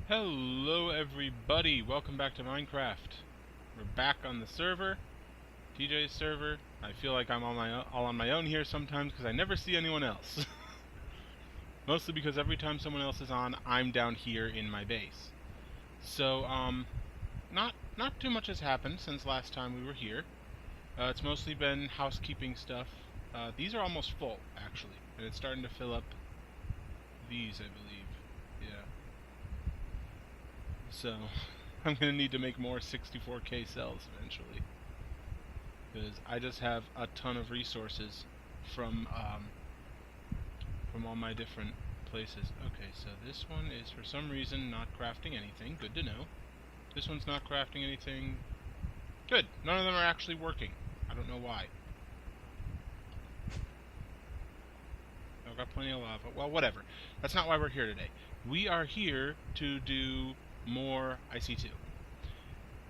Hello everybody, welcome back to Minecraft. We're back on the server, TJ's server. I feel like I'm all on my own here sometimes because I never see anyone else. Mostly because every time someone else is on, I'm down here in my base. So, not too much has happened since last time we were here. It's mostly been housekeeping stuff. These are almost full, actually, and it's starting to fill up these, I believe. Yeah. So, I'm going to need to make more 64k cells eventually. Because I just have a ton of resources from all my different places. Okay, so this one is for some reason not crafting anything. Good to know. This one's not crafting anything. Good. None of them are actually working. I don't know why. I've got plenty of lava. Well, whatever. That's not why we're here today. We are here to do more IC2.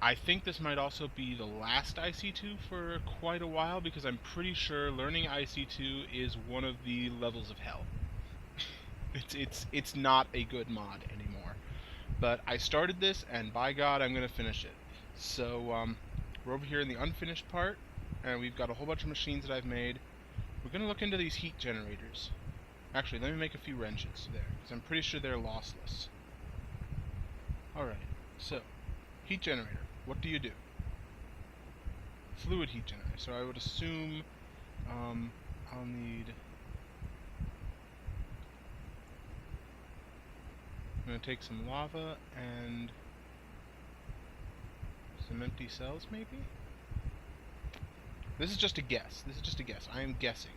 I think this might also be the last IC2 for quite a while, because I'm pretty sure learning IC2 is one of the levels of hell. It's not a good mod anymore. But I started this, and by God, I'm going to finish it. So, we're over here in the unfinished part, and we've got a whole bunch of machines that I've made. We're going to look into these heat generators. Actually, let me make a few wrenches there, because I'm pretty sure they're lossless. Alright, so, heat generator. What do you do? Fluid heat generator. So I would assume I'll need... I'm going to take some lava and some empty cells, maybe? This is just a guess. This is just a guess. I am guessing.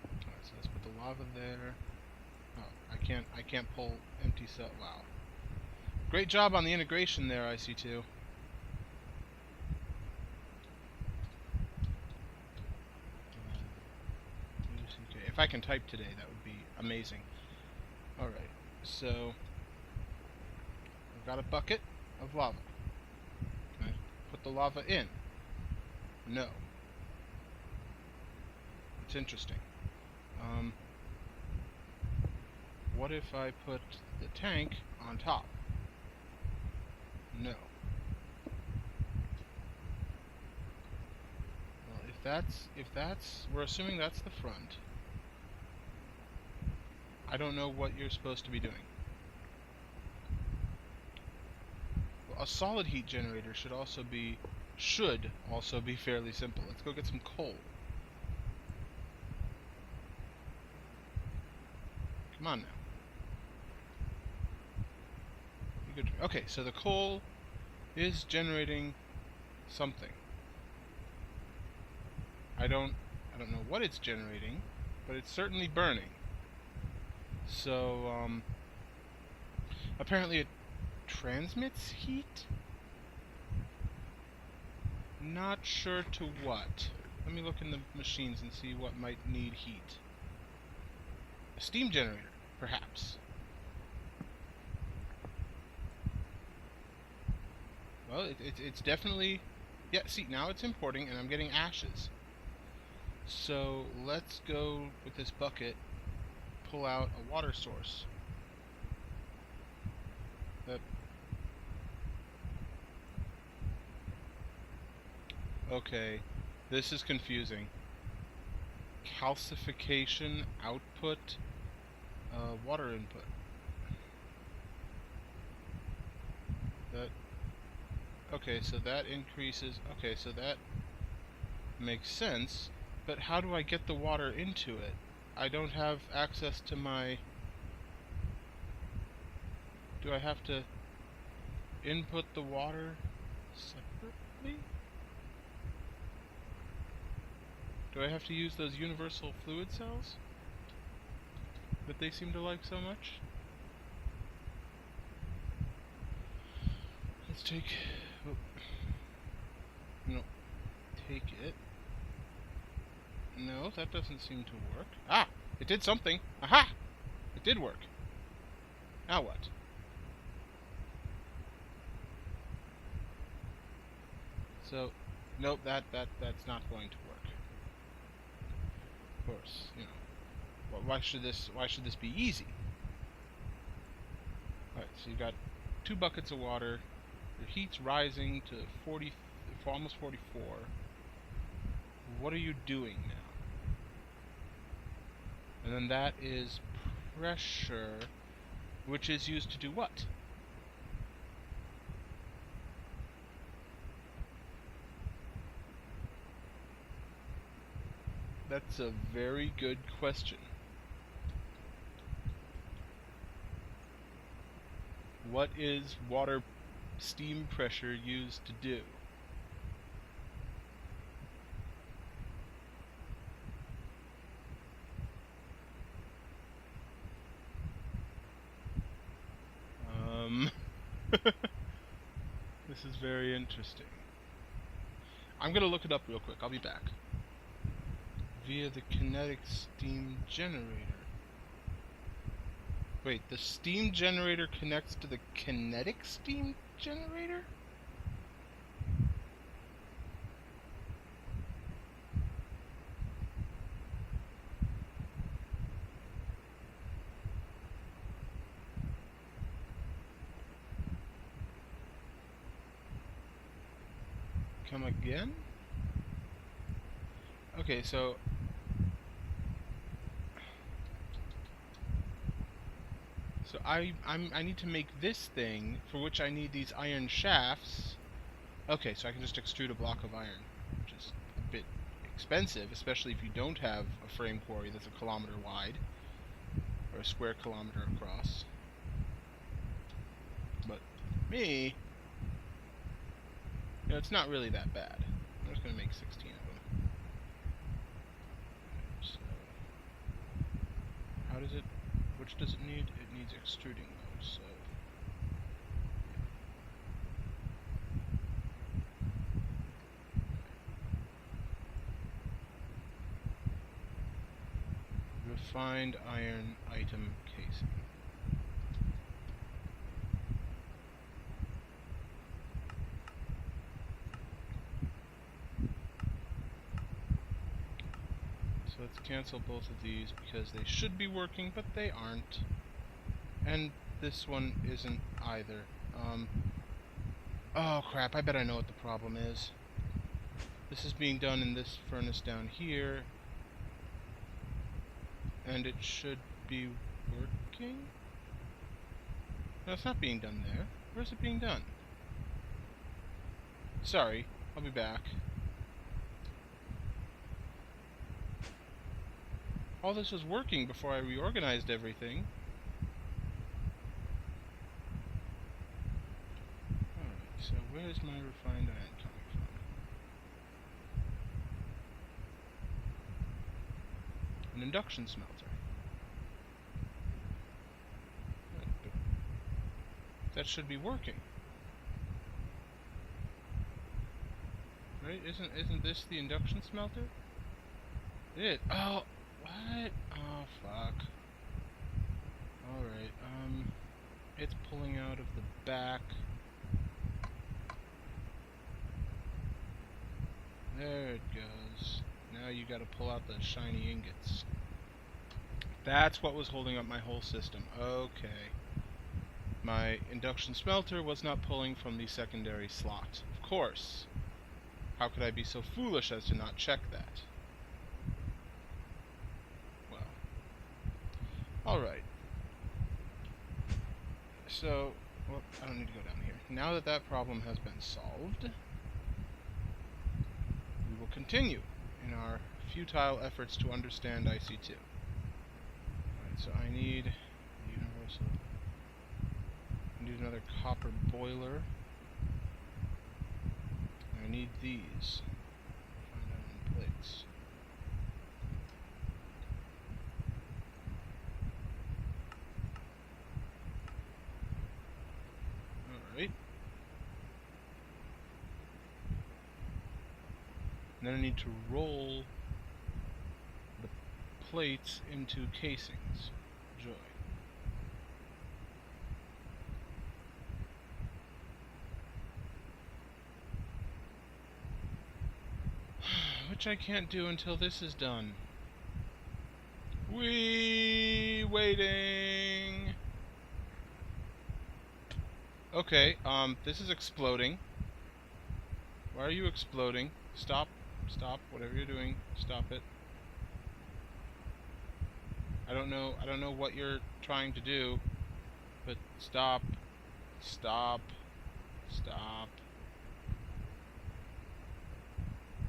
Alright, so let's put the lava there. Oh, I can't pull empty cell. Wow. Great job on the integration there, IC2. If I can type today, that would be amazing. Alright, so I've got a bucket of lava. Can I put the lava in? No. It's interesting. What if I put the tank on top? No. Well, if that's, we're assuming that's the front. I don't know what you're supposed to be doing. Well, a solid heat generator should also be fairly simple. Let's go get some coal. Come on now. Be good. Okay, so the coal is generating something. I don't know what it's generating, but it's certainly burning. So, apparently it transmits heat? Not sure to what. Let me look in the machines and see what might need heat. A steam generator, perhaps. Well, it's definitely... Yeah, see, now it's importing, and I'm getting ashes. So, let's go with this bucket, pull out a water source. Okay, this is confusing. Calcification output, water input. Okay, so that increases... Okay, so that makes sense, but how do I get the water into it? I don't have access to my... Do I have to input the water separately? Do I have to use those universal fluid cells that they seem to like so much? Let's take... Oh, no. Take it. No, that doesn't seem to work. Ah! It did something! Aha! It did work. Now what? So, nope, that's not going to work. Of course, you know. Why should this be easy? Alright, so you've got 2 buckets of water. Your heat's rising to 40, almost 44. What are you doing now? And then that is pressure, which is used to do what? That's a very good question. What is water steam pressure used to do? This is very interesting. I'm gonna look it up real quick. I'll be back. Via the kinetic steam generator. Wait, the steam generator connects to the kinetic steam generator? Come again? Okay, so I need to make this thing, for which I need these iron shafts. Okay, so I can just extrude a block of iron, which is a bit expensive, especially if you don't have a frame quarry that's a kilometer wide, or a square kilometer across. But me, you know, it's not really that bad. I'm just going to make 16 of them. So, how does it, which does it need? It needs extruding those, so. Refined iron item casing. So let's cancel both of these because they should be working, but they aren't. And this one isn't either. Oh crap, I bet I know what the problem is. This is being done in this furnace down here. And it should be working? No, it's not being done there. Where's it being done? Sorry, I'll be back. All this was working before I reorganized everything. Alright, so where's my refined iron coming from? An induction smelter. That should be working. Right? Isn't this the induction smelter? Oh, what? Oh, fuck. Alright, it's pulling out of the back. There it goes. Now you gotta pull out the shiny ingots. That's what was holding up my whole system. Okay. My induction smelter was not pulling from the secondary slot. Of course. How could I be so foolish as to not check that? Well. Alright. So, well, I don't need to go down here. Now that that problem has been solved, we will continue in our futile efforts to understand IC2. Alright, so I need universal. I need another copper boiler. I need these. Find iron plates. Alright. And then I need to roll the plates into casings. Joy. Which I can't do until this is done. Waiting. Okay, this is exploding. Why are you exploding? Stop. Stop. Whatever you're doing, stop it. I don't know what you're trying to do, but stop. Stop. Stop.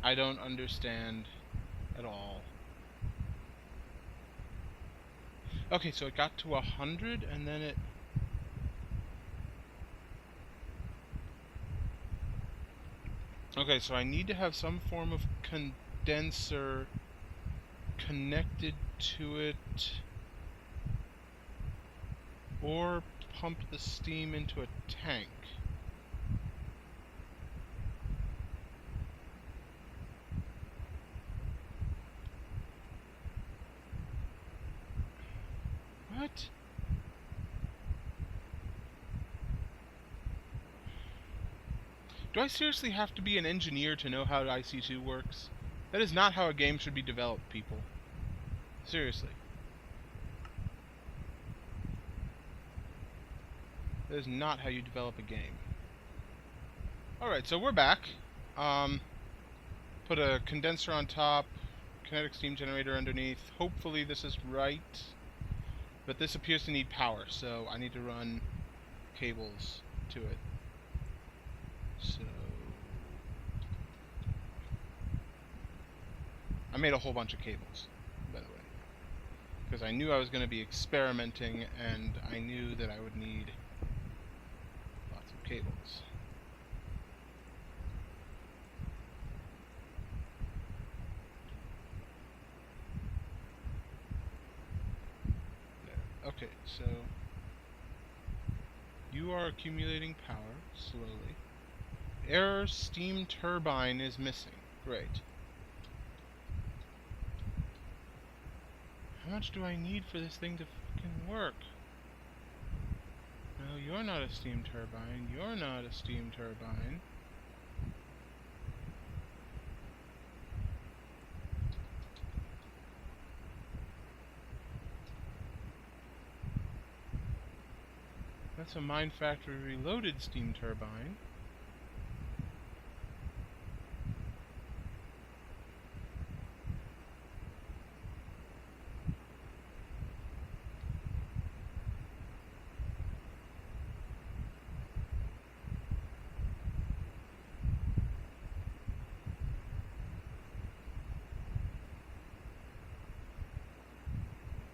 I don't understand at all. Okay, so it got to 100 and then it... Okay, so I need to have some form of condenser connected to it, or pump the steam into a tank. What? Do I seriously have to be an engineer to know how IC2 works? That is not how a game should be developed, people. Seriously. That is not how you develop a game. Alright, so we're back. Put a condenser on top, kinetic steam generator underneath. Hopefully this is right. But this appears to need power, so I need to run cables to it. So I made a whole bunch of cables, by the way, because I knew I was going to be experimenting, and I knew that I would need lots of cables. There. Okay, so you are accumulating power slowly. Error steam turbine is missing. Great. How much do I need for this thing to fucking work? No, you're not a steam turbine. You're not a steam turbine. That's a Mine Factory Reloaded steam turbine.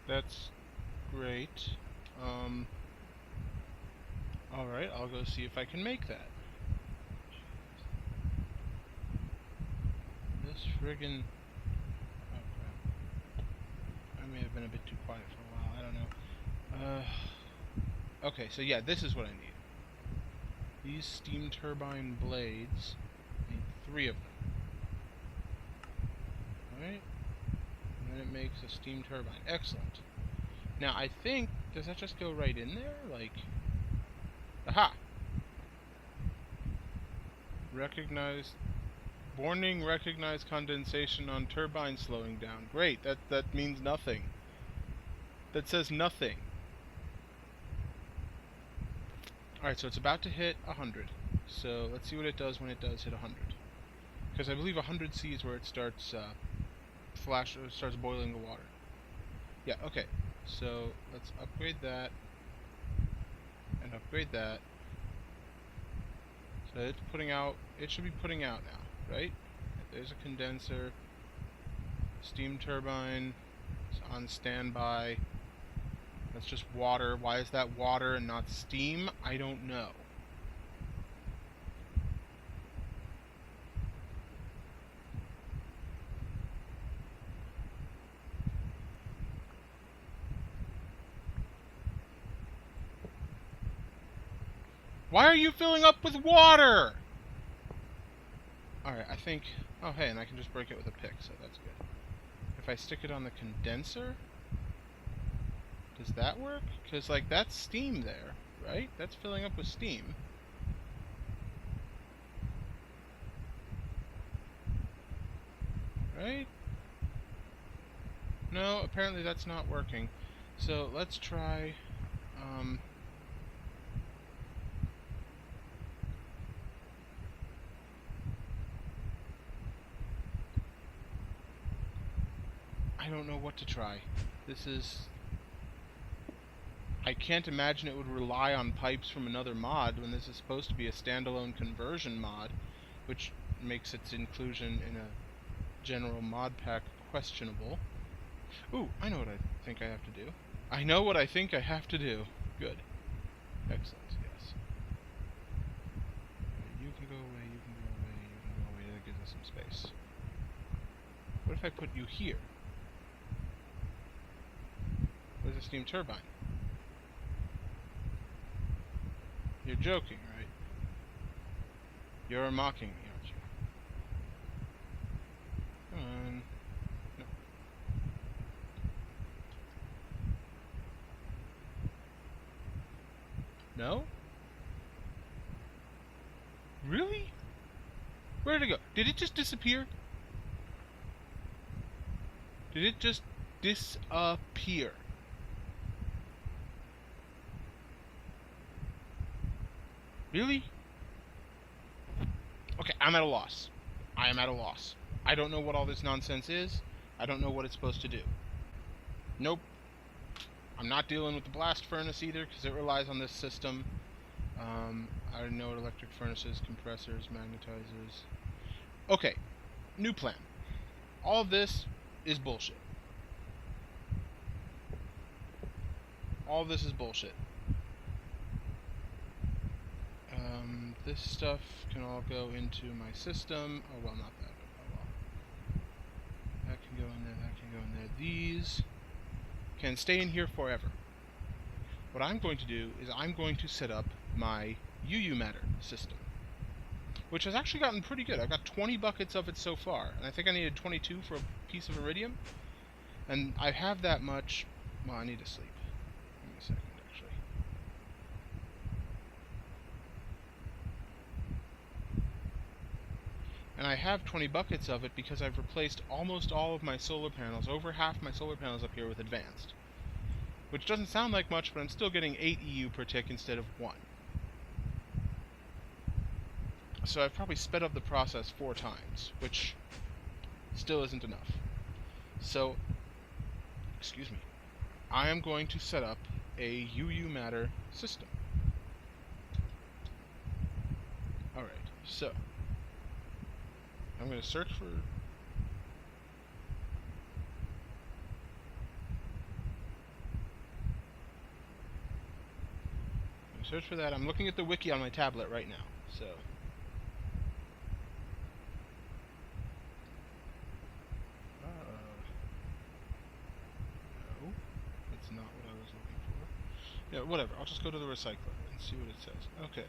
That's great. Alright, I'll go see if I can make that. This friggin... Oh crap. I may have been a bit too quiet for a while, I don't know. Okay, so yeah, this is what I need. These steam turbine blades, I need 3 of them. Alright? And then it makes a steam turbine. Excellent. Now, I think... Does that just go right in there? Like... Aha! Recognize... Warning, recognize condensation on turbine slowing down. Great, that means nothing. That says nothing. Alright, so it's about to hit 100. So let's see what it does when it does hit 100. Because I believe 100 C is where it starts starts boiling the water. Yeah, okay. So let's upgrade that. And upgrade that. So it's putting out, it should be putting out now, right? There's a condenser. Steam turbine is on standby. That's just water. Why is that water and not steam? I don't know. Why are you filling up with water? Alright, I think... Oh, hey, and I can just break it with a pick, so that's good. If I stick it on the condenser... Does that work? Because, like, that's steam there, right? That's filling up with steam. Right? No, apparently that's not working. So, let's try... I don't know what to try. This is... I can't imagine it would rely on pipes from another mod when this is supposed to be a standalone conversion mod, which makes its inclusion in a general mod pack questionable. Ooh, I know what I think I have to do. I know what I think I have to do. Good. Excellent, yes. You can go away, you can go away, you can go away. That gives us some space. What if I put you here? Where's the steam turbine? You're joking, right? You're mocking me, aren't you? Come on. No. No? Really? Where did it go? Did it just disappear? Did it just disappear? Really? Okay, I'm at a loss. I am at a loss. I don't know what all this nonsense is. I don't know what it's supposed to do. Nope. I'm not dealing with the blast furnace either, because it relies on this system. I already know what electric furnaces, compressors, magnetizers. Okay, new plan. All of this is bullshit. All of this is bullshit. This stuff can all go into my system. Oh, well, not that. Oh, well. That can go in there, that can go in there. These can stay in here forever. What I'm going to do is I'm going to set up my UU matter system, which has actually gotten pretty good. I've got 20 buckets of it so far, and I think I needed 22 for a piece of iridium. And I have that much. Well, I need to sleep. Give me a second, actually. And I have 20 buckets of it because I've replaced almost all of my solar panels, over half my solar panels up here, with advanced. Which doesn't sound like much, but I'm still getting 8 EU per tick instead of 1. So I've probably sped up the process 4 times, which still isn't enough. So, excuse me, I am going to set up a UU matter system. Alright, so I'm going to search for... Search for that. I'm looking at the wiki on my tablet right now, so... No, that's not what I was looking for. Yeah, whatever. I'll just go to the recycler and see what it says. Okay.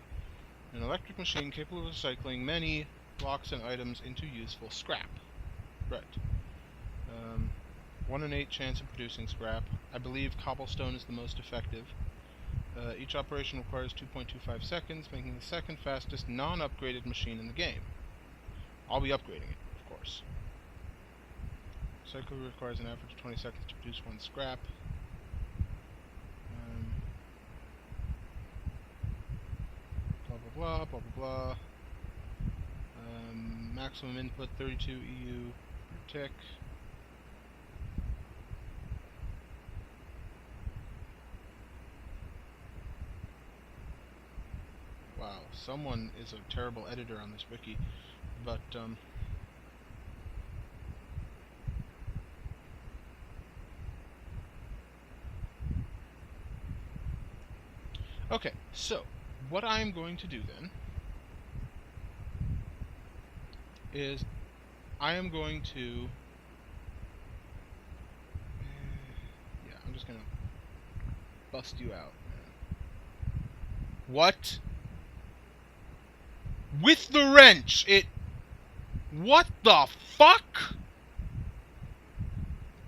An electric machine capable of recycling many blocks and items into useful scrap. Right. 1 in 8 chance of producing scrap. I believe cobblestone is the most effective. Each operation requires 2.25 seconds, making the second fastest non-upgraded machine in the game. I'll be upgrading it, of course. Cycle requires an average of 20 seconds to produce 1 scrap. Blah blah blah, blah blah blah. Maximum input 32 EU per tick. Wow, someone is a terrible editor on this wiki, but, okay, so, what I'm going to do then is I am going to... yeah, I'm just gonna bust you out, man. What? With the wrench, it... What the fuck?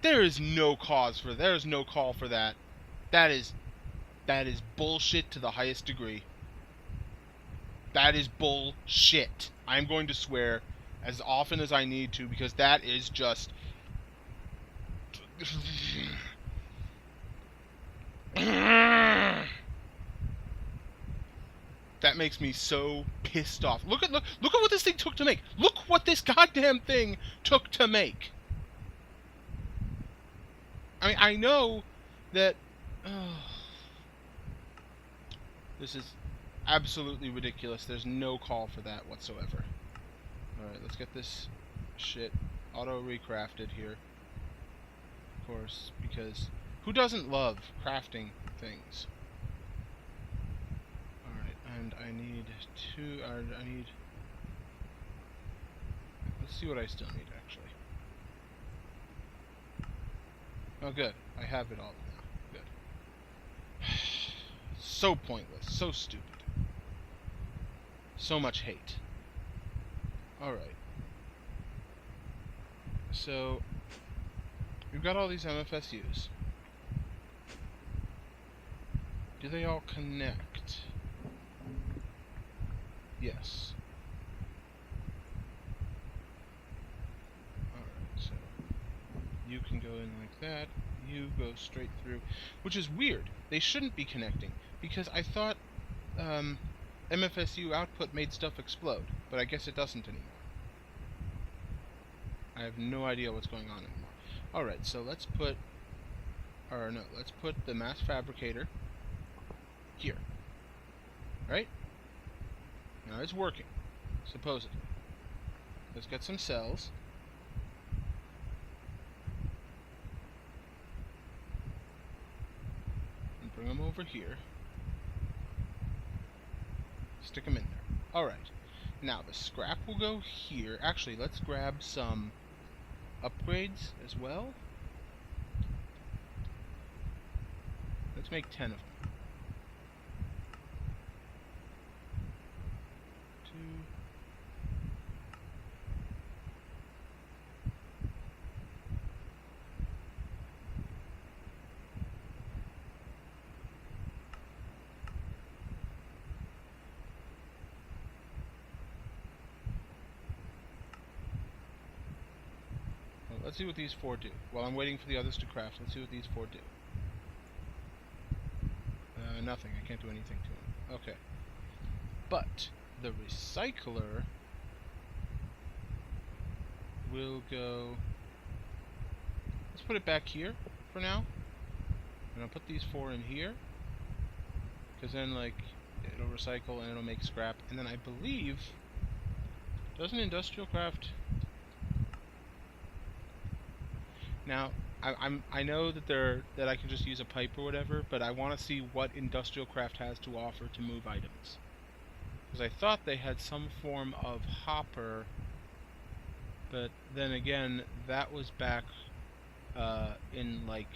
There is no cause for... There is no call for that. That is bullshit to the highest degree. That is bullshit. I'm going to swear as often as I need to, because that is just... That makes me so pissed off. Look at what this thing took to make. Look what this goddamn thing took to make. I know that... this is absolutely ridiculous. There's no call for that whatsoever. Alright, let's get this shit auto-recrafted here. Of course, because who doesn't love crafting things? Alright, and I need two... I need... Let's see what I still need, actually. Oh, good. I have it all now. Good. So pointless. So stupid. So much hate. Alright. So, we've got all these MFSUs. Do they all connect? Yes. Alright, so you can go in like that. You go straight through. Which is weird. They shouldn't be connecting. Because I thought MFSU output made stuff explode. But I guess it doesn't anymore. I have no idea what's going on anymore. Alright, so let's put... Or no, let's put the mass fabricator here. Right? Now it's working. Supposedly. Let's get some cells. And bring them over here. Stick them in there. Alright. Now the scrap will go here. Actually, let's grab some upgrades as well. Let's make 10 of them. 2. Let's see what these 4 do. While I'm waiting for the others to craft, let's see what these 4 do. Nothing. I can't do anything to them. Okay. But the recycler will go... Let's put it back here for now. And I'll put these 4 in here. Because then, like, it'll recycle and it'll make scrap. And then I believe... Doesn't Industrial Craft... Now, I know that I can just use a pipe or whatever, but I want to see what Industrial Craft has to offer to move items. Because I thought they had some form of hopper, but then again, that was back in, like,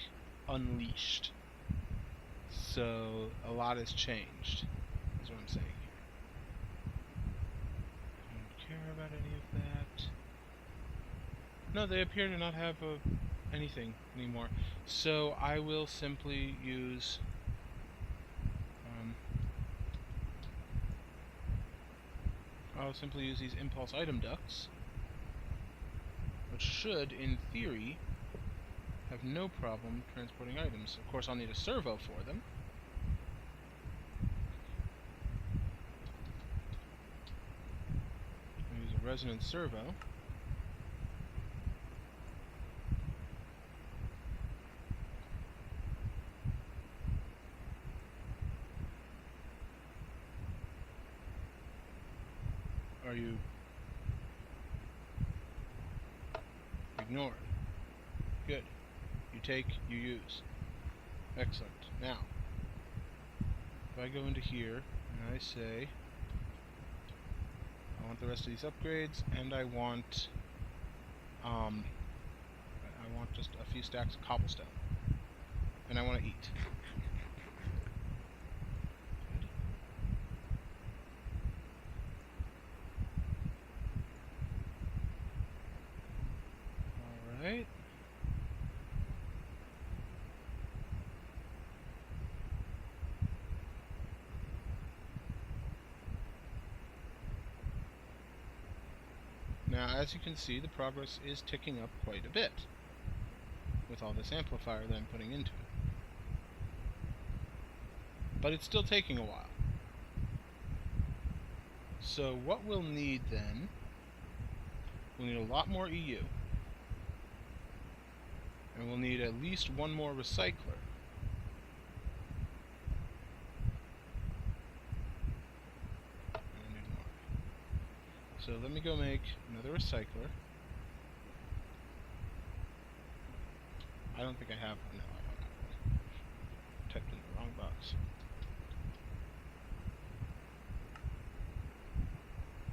Unleashed. So, a lot has changed, is what I'm saying here. I don't care about any of that. No, they appear to not have anything anymore. So I will simply use these impulse item ducts, which should, in theory, have no problem transporting items. Of course, I'll need a servo for them. I'll use a resonance servo. Are you ignored? Good. You take, you use. Excellent. Now, if I go into here and I say I want the rest of these upgrades, and I want just a few stacks of cobblestone, and I want to eat. Alright. Now, as you can see, the progress is ticking up quite a bit with all this amplifier that I'm putting into it. But it's still taking a while. So what we'll need then, we'll need a lot more EU. And we'll need at least one more recycler. And I need more. So let me go make another recycler. I don't think I have one. No, I don't have one. Typed in the wrong box.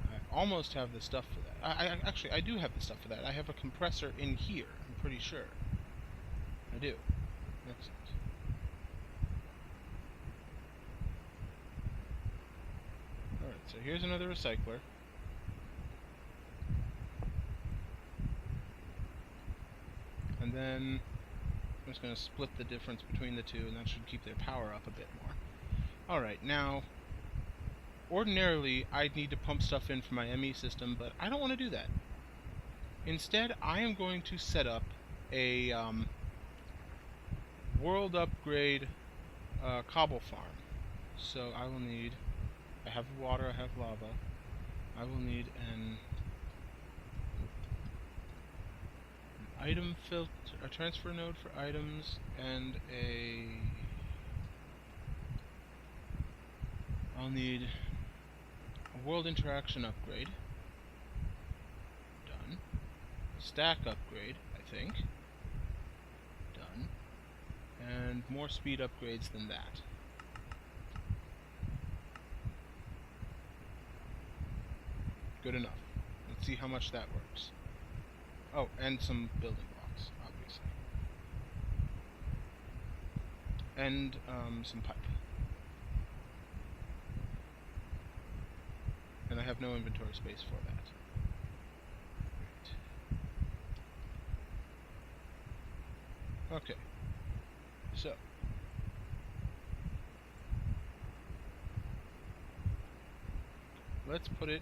I almost have the stuff for that. Actually, I do have the stuff for that. I have a compressor in here, I'm pretty sure. I do. Excellent. Alright, so here's another recycler. And then I'm just going to split the difference between the two, and that should keep their power up a bit more. Alright, now, ordinarily I'd need to pump stuff in for my ME system, but I don't want to do that. Instead, I am going to set up a world upgrade cobble farm. So I will need, I have water, I have lava, I will need an item filter, a transfer node for items, and I'll need a world interaction upgrade. Done. Stack upgrade, I think. Done. And more speed upgrades than that. Good enough. Let's see how much that works. Oh, and some building blocks, obviously. And some pipe. And I have no inventory space for that. Great. Okay. So. Let's put it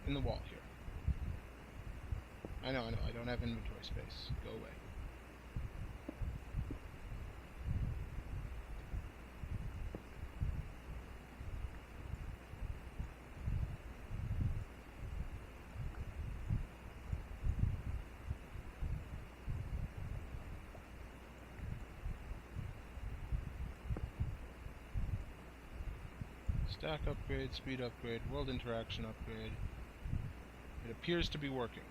in the wall here. I know, I don't have inventory space. Go away. Stack upgrade, speed upgrade, world interaction upgrade. It appears to be working.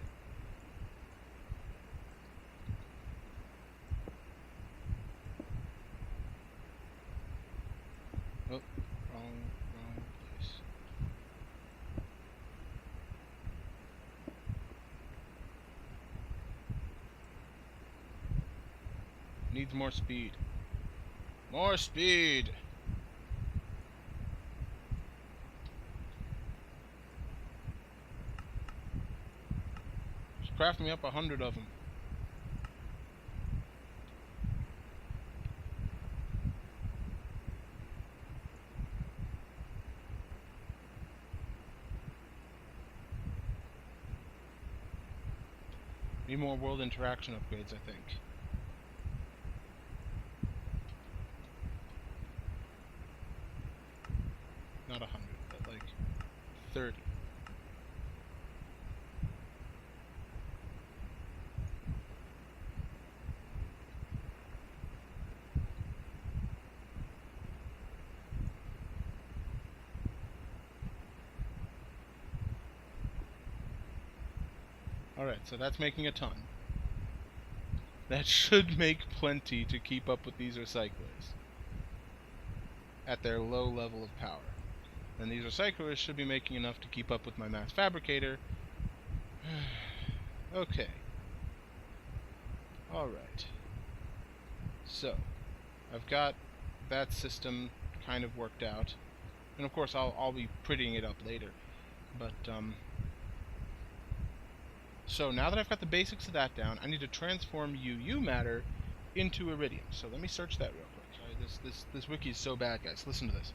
Oh, wrong place. Needs more speed. More speed! Craft me up 100 of them. Need more world interaction upgrades, I think. Not 100, but like 30. Alright, so that's making a ton. That should make plenty to keep up with these recyclers at their low level of power. And these recyclers should be making enough to keep up with my mass fabricator. Okay. Alright. So, I've got that system kind of worked out. And of course I'll be prettying it up later. But, so now that I've got the basics of that down, I need to transform UU matter into iridium. So let me search that real quick. Sorry, this wiki is so bad, guys. Listen to this.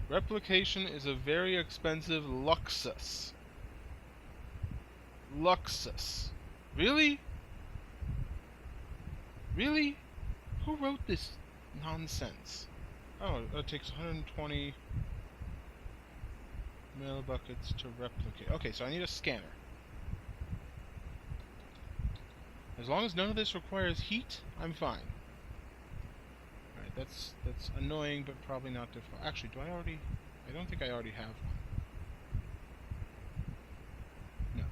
Replication is a very expensive Luxus. Luxus. Really? Really? Who wrote this nonsense? Oh, it takes 120 millibuckets to replicate. Okay, so I need a scanner. As long as none of this requires heat, I'm fine. Alright, that's annoying, but probably not difficult. Actually, do I already... I don't think I already have one. No.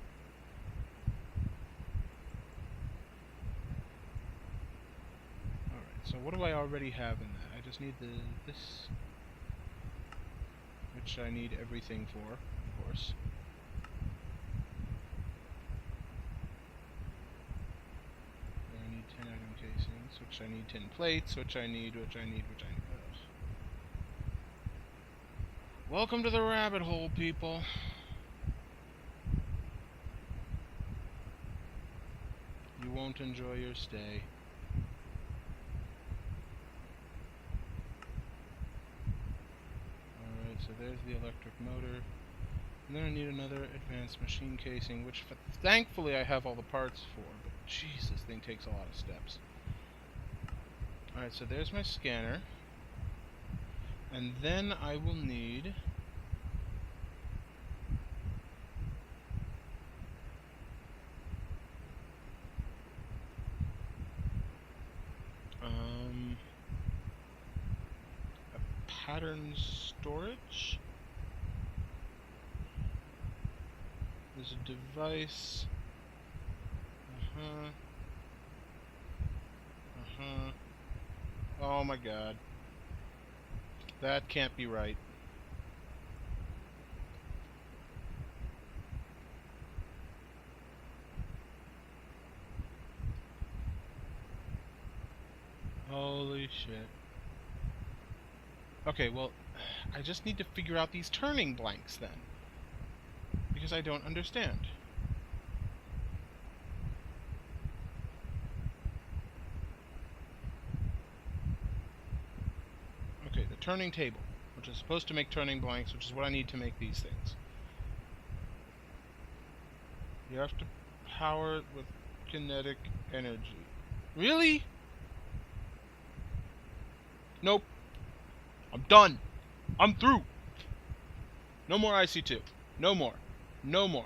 Alright, so what do I already have in that? I just need this, which I need everything for, of course. I need 10 item casings, which I need 10 plates, which I need. Welcome to the rabbit hole, people. You won't enjoy your stay. Alright, so there's the electric motor. And then I need another advanced machine casing, which thankfully I have all the parts for, but jeez, this thing takes a lot of steps. Alright, so there's my scanner. And then I will need... a pattern storage? There's a device... Oh my god. That can't be right. Holy shit. Okay, well, I just need to figure out these turning blanks then. Because I don't understand. Okay, the turning table, which is supposed to make turning blanks, which is what I need to make these things. You have to power it with kinetic energy. Really? Nope. I'm done. I'm through. No more IC2. No more. No more.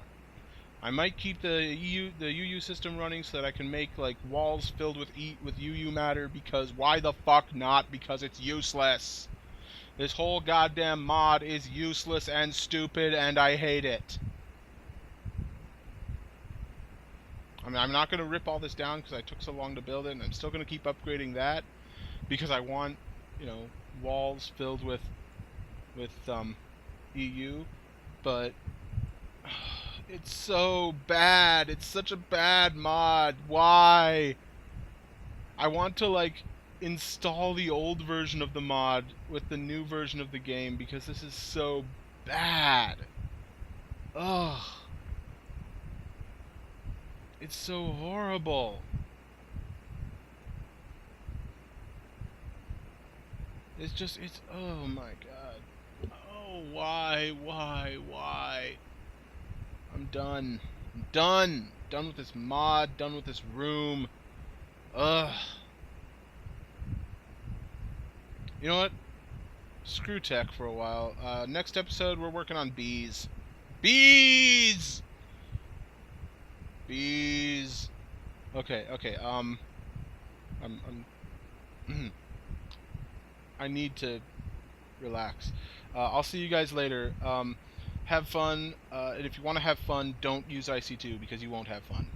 I might keep the UU system running so that I can make like walls filled with UU matter, because why the fuck not? Because it's useless. This whole goddamn mod is useless and stupid, and I hate it. I mean, I'm not going to rip all this down because I took so long to build it, and I'm still going to keep upgrading that because I want, you know, walls filled with EU, but it's so bad. It's such a bad mod. Why? I want to like install the old version of the mod with the new version of the game because this is so bad. Ugh. It's so horrible. It's just, it's, oh my god. Oh, why? I'm done. I'm done. Done with this mod, done with this room. Ugh. You know what? Screw tech for a while. Next episode, we're working on bees. Bees! Bees. Okay. I need to relax. I'll see you guys later. Have fun. And if you want to have fun, don't use IC2 because you won't have fun.